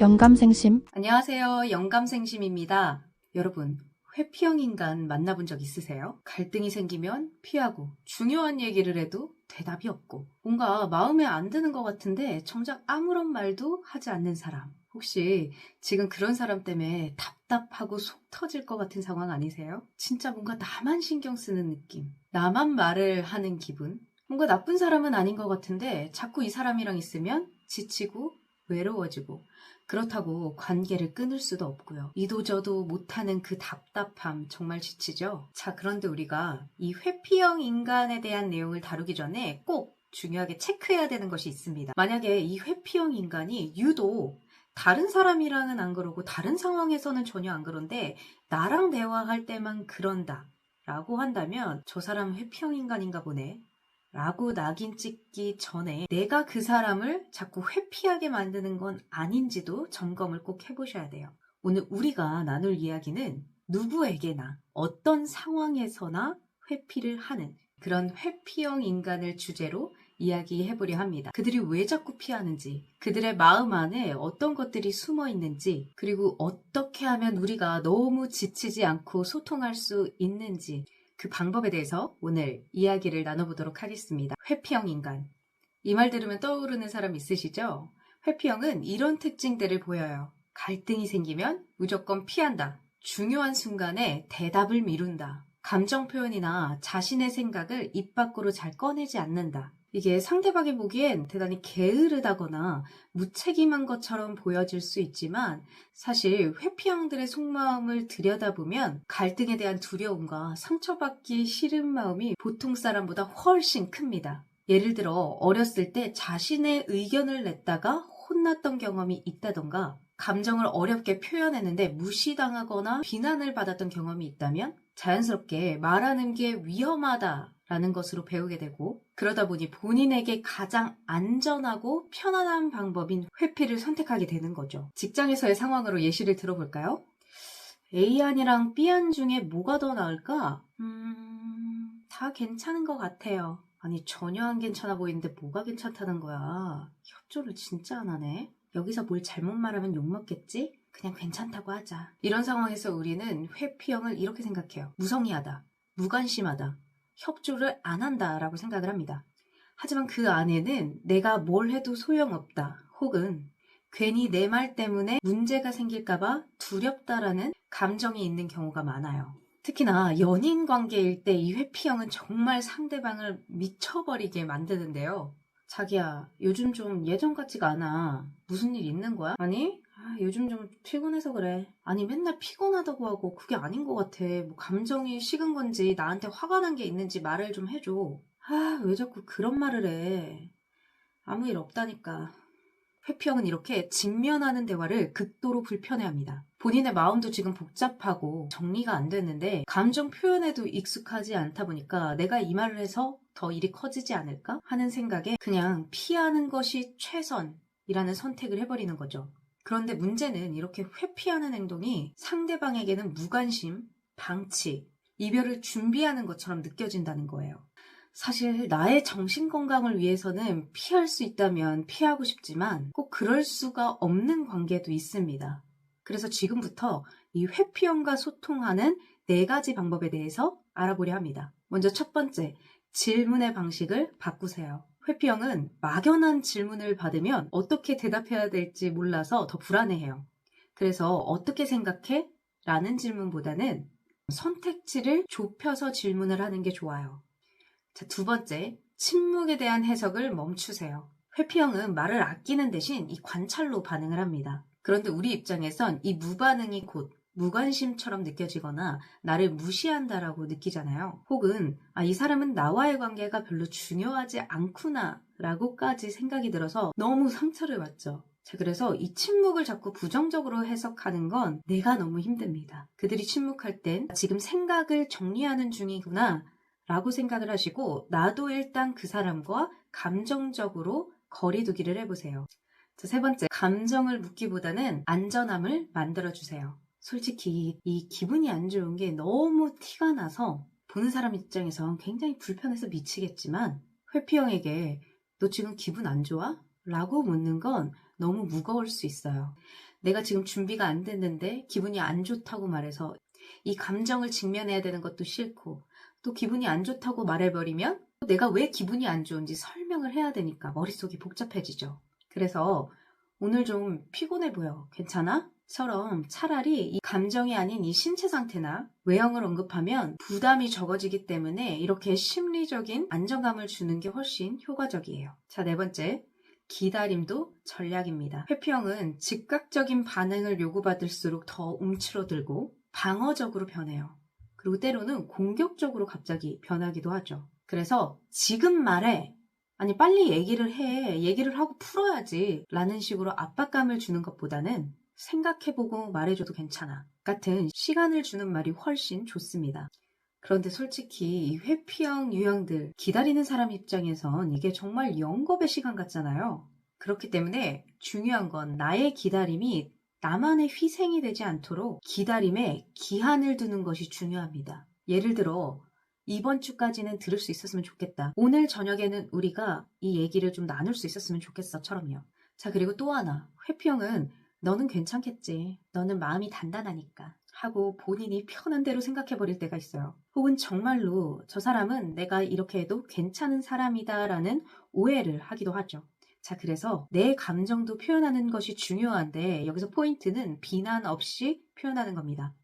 영감생심. 안녕하세요. 영감생심입니다. 여러분, 회피형 인간 만나본 적 있으세요? 갈등이 생기면 피하고 중요한 얘기를 해도 대답이 없고 뭔가 마음에 안 드는 것 같은데 정작 아무런 말도 하지 않는 사람. 혹시 지금 그런 사람 때문에 답답하고 속 터질 것 같은 상황 아니세요? 진짜 뭔가 나만 신경 쓰는 느낌. 나만 말을 하는 기분. 뭔가 나쁜 사람은 아닌 것 같은데 자꾸 이 사람이랑 있으면 지치고 외로워지고 그렇다고 관계를 끊을 수도 없고요. 이도저도 못하는 그 답답함 정말 지치죠? 자, 그런데 우리가 이 회피형 인간에 대한 내용을 다루기 전에 꼭 중요하게 체크해야 되는 것이 있습니다. 만약에 이 회피형 인간이 유독 다른 사람이랑은 안 그러고 다른 상황에서는 전혀 안 그런데 나랑 대화할 때만 그런다 라고 한다면 저 사람 회피형 인간인가 보네 라고 낙인 찍기 전에 내가 그 사람을 자꾸 회피하게 만드는 건 아닌지도 점검을 꼭 해보셔야 돼요. 오늘 우리가 나눌 이야기는 누구에게나 어떤 상황에서나 회피를 하는 그런 회피형 인간을 주제로 이야기해보려 합니다. 그들이 왜 자꾸 피하는지, 그들의 마음 안에 어떤 것들이 숨어 있는지, 그리고 어떻게 하면 우리가 너무 지치지 않고 소통할 수 있는지 그 방법에 대해서 오늘 이야기를 나눠보도록 하겠습니다. 회피형 인간. 이 말 들으면 떠오르는 사람 있으시죠? 회피형은 이런 특징들을 보여요. 갈등이 생기면 무조건 피한다. 중요한 순간에 대답을 미룬다. 감정 표현이나 자신의 생각을 입 밖으로 잘 꺼내지 않는다. 이게 상대방이 보기엔 대단히 게으르다거나 무책임한 것처럼 보여질 수 있지만 사실 회피형들의 속마음을 들여다보면 갈등에 대한 두려움과 상처받기 싫은 마음이 보통 사람보다 훨씬 큽니다. 예를 들어 어렸을 때 자신의 의견을 냈다가 혼났던 경험이 있다던가 감정을 어렵게 표현했는데 무시당하거나 비난을 받았던 경험이 있다면 자연스럽게 말하는 게 위험하다라는 것으로 배우게 되고 그러다 보니 본인에게 가장 안전하고 편안한 방법인 회피를 선택하게 되는 거죠. 직장에서의 상황으로 예시를 들어볼까요? A안이랑 B안 중에 뭐가 더 나을까? 다 괜찮은 것 같아요. 아니 전혀 안 괜찮아 보이는데 뭐가 괜찮다는 거야. 협조를 진짜 안 하네. 여기서 뭘 잘못 말하면 욕먹겠지? 그냥 괜찮다고 하자. 이런 상황에서 우리는 회피형을 이렇게 생각해요. 무성의하다, 무관심하다, 협조를 안 한다라고 생각을 합니다. 하지만 그 안에는 내가 뭘 해도 소용없다 혹은 괜히 내 말 때문에 문제가 생길까봐 두렵다라는 감정이 있는 경우가 많아요. 특히나 연인 관계일 때 이 회피형은 정말 상대방을 미쳐버리게 만드는데요. 자기야, 요즘 좀 예전 같지가 않아. 무슨 일 있는 거야? 아니, 요즘 좀 피곤해서 그래. 아니, 맨날 피곤하다고 하고 그게 아닌 것 같아. 뭐 감정이 식은 건지 나한테 화가 난 게 있는지 말을 좀 해줘. 왜 자꾸 그런 말을 해. 아무 일 없다니까. 회피형은 이렇게 직면하는 대화를 극도로 불편해합니다. 본인의 마음도 지금 복잡하고 정리가 안 됐는데 감정 표현에도 익숙하지 않다 보니까 내가 이 말을 해서 더 일이 커지지 않을까 하는 생각에 그냥 피하는 것이 최선이라는 선택을 해버리는 거죠. 그런데 문제는 이렇게 회피하는 행동이 상대방에게는 무관심, 방치, 이별을 준비하는 것처럼 느껴진다는 거예요. 사실 나의 정신건강을 위해서는 피할 수 있다면 피하고 싶지만 꼭 그럴 수가 없는 관계도 있습니다. 그래서 지금부터 이 회피형과 소통하는 4가지 방법에 대해서 알아보려 합니다. 먼저 첫 번째, 질문의 방식을 바꾸세요. 회피형은 막연한 질문을 받으면 어떻게 대답해야 될지 몰라서 더 불안해해요. 그래서 어떻게 생각해? 라는 질문보다는 선택지를 좁혀서 질문을 하는 게 좋아요. 자, 두 번째, 침묵에 대한 해석을 멈추세요. 회피형은 말을 아끼는 대신 이 관찰로 반응을 합니다. 그런데 우리 입장에선 이 무반응이 곧 무관심처럼 느껴지거나 나를 무시한다라고 느끼잖아요. 혹은 이 사람은 나와의 관계가 별로 중요하지 않구나 라고까지 생각이 들어서 너무 상처를 받죠. 자, 그래서 이 침묵을 자꾸 부정적으로 해석하는 건 내가 너무 힘듭니다. 그들이 침묵할 땐 지금 생각을 정리하는 중이구나 라고 생각을 하시고 나도 일단 그 사람과 감정적으로 거리두기를 해보세요. 자, 세 번째, 감정을 묻기보다는 안전함을 만들어주세요. 솔직히 이 기분이 안 좋은 게 너무 티가 나서 보는 사람 입장에선 굉장히 불편해서 미치겠지만 회피형에게 너 지금 기분 안 좋아? 라고 묻는 건 너무 무거울 수 있어요. 내가 지금 준비가 안 됐는데 기분이 안 좋다고 말해서 이 감정을 직면해야 되는 것도 싫고, 또 기분이 안 좋다고 말해버리면 내가 왜 기분이 안 좋은지 설명을 해야 되니까 머릿속이 복잡해지죠. 그래서 오늘 좀 피곤해 보여. 괜찮아? 처럼 차라리 이 감정이 아닌 이 신체 상태나 외형을 언급하면 부담이 적어지기 때문에 이렇게 심리적인 안정감을 주는 게 훨씬 효과적이에요. 자, 네 번째. 기다림도 전략입니다. 회피형은 즉각적인 반응을 요구받을수록 더 움츠러들고 방어적으로 변해요. 그리고 때로는 공격적으로 갑자기 변하기도 하죠. 그래서 지금 말해, 아니 빨리 얘기를 해, 얘기를 하고 풀어야지 라는 식으로 압박감을 주는 것보다는 생각해보고 말해줘도 괜찮아 같은 시간을 주는 말이 훨씬 좋습니다. 그런데 솔직히 이 회피형 유형들, 기다리는 사람 입장에선 이게 정말 영겁의 시간 같잖아요. 그렇기 때문에 중요한 건 나의 기다림이 나만의 희생이 되지 않도록 기다림에 기한을 두는 것이 중요합니다. 예를 들어 이번 주까지는 들을 수 있었으면 좋겠다. 오늘 저녁에는 우리가 이 얘기를 좀 나눌 수 있었으면 좋겠어처럼요. 자, 그리고 또 하나. 회피형은 너는 괜찮겠지. 너는 마음이 단단하니까. 하고 본인이 편한 대로 생각해버릴 때가 있어요. 혹은 정말로 저 사람은 내가 이렇게 해도 괜찮은 사람이다라는 오해를 하기도 하죠. 자, 그래서 내 감정도 표현하는 것이 중요한데 여기서 포인트는 비난 없이 표현하는 겁니다.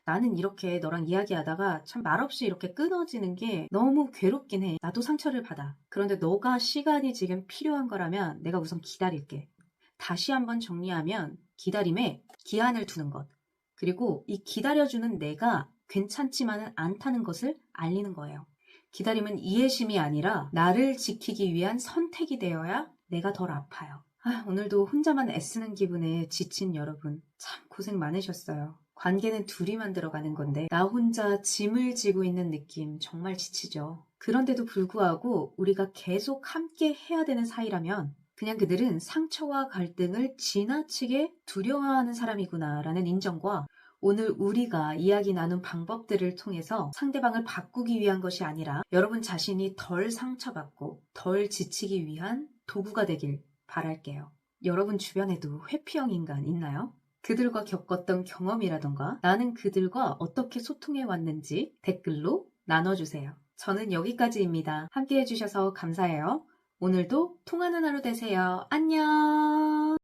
나는 이렇게 너랑 이야기하다가 참 말없이 이렇게 끊어지는 게 너무 괴롭긴 해. 나도 상처를 받아. 그런데 너가 시간이 지금 필요한 거라면 내가 우선 기다릴게. 다시 한번 정리하면 기다림에 기한을 두는 것. 그리고 이 기다려주는 내가 괜찮지만은 않다는 것을 알리는 거예요. 기다림은 이해심이 아니라 나를 지키기 위한 선택이 되어야 내가 덜 아파요. 오늘도 혼자만 애쓰는 기분에 지친 여러분 참 고생 많으셨어요. 관계는 둘이 만들어가는 건데 나 혼자 짐을 지고 있는 느낌 정말 지치죠. 그런데도 불구하고 우리가 계속 함께 해야 되는 사이라면 그냥 그들은 상처와 갈등을 지나치게 두려워하는 사람이구나 라는 인정과 오늘 우리가 이야기 나눈 방법들을 통해서 상대방을 바꾸기 위한 것이 아니라 여러분 자신이 덜 상처받고 덜 지치기 위한 도구가 되길 바랄게요. 여러분 주변에도 회피형 인간 있나요? 그들과 겪었던 경험이라던가 나는 그들과 어떻게 소통해 왔는지 댓글로 나눠주세요. 저는 여기까지입니다. 함께 해주셔서 감사해요. 오늘도 통하는 하루 되세요. 안녕!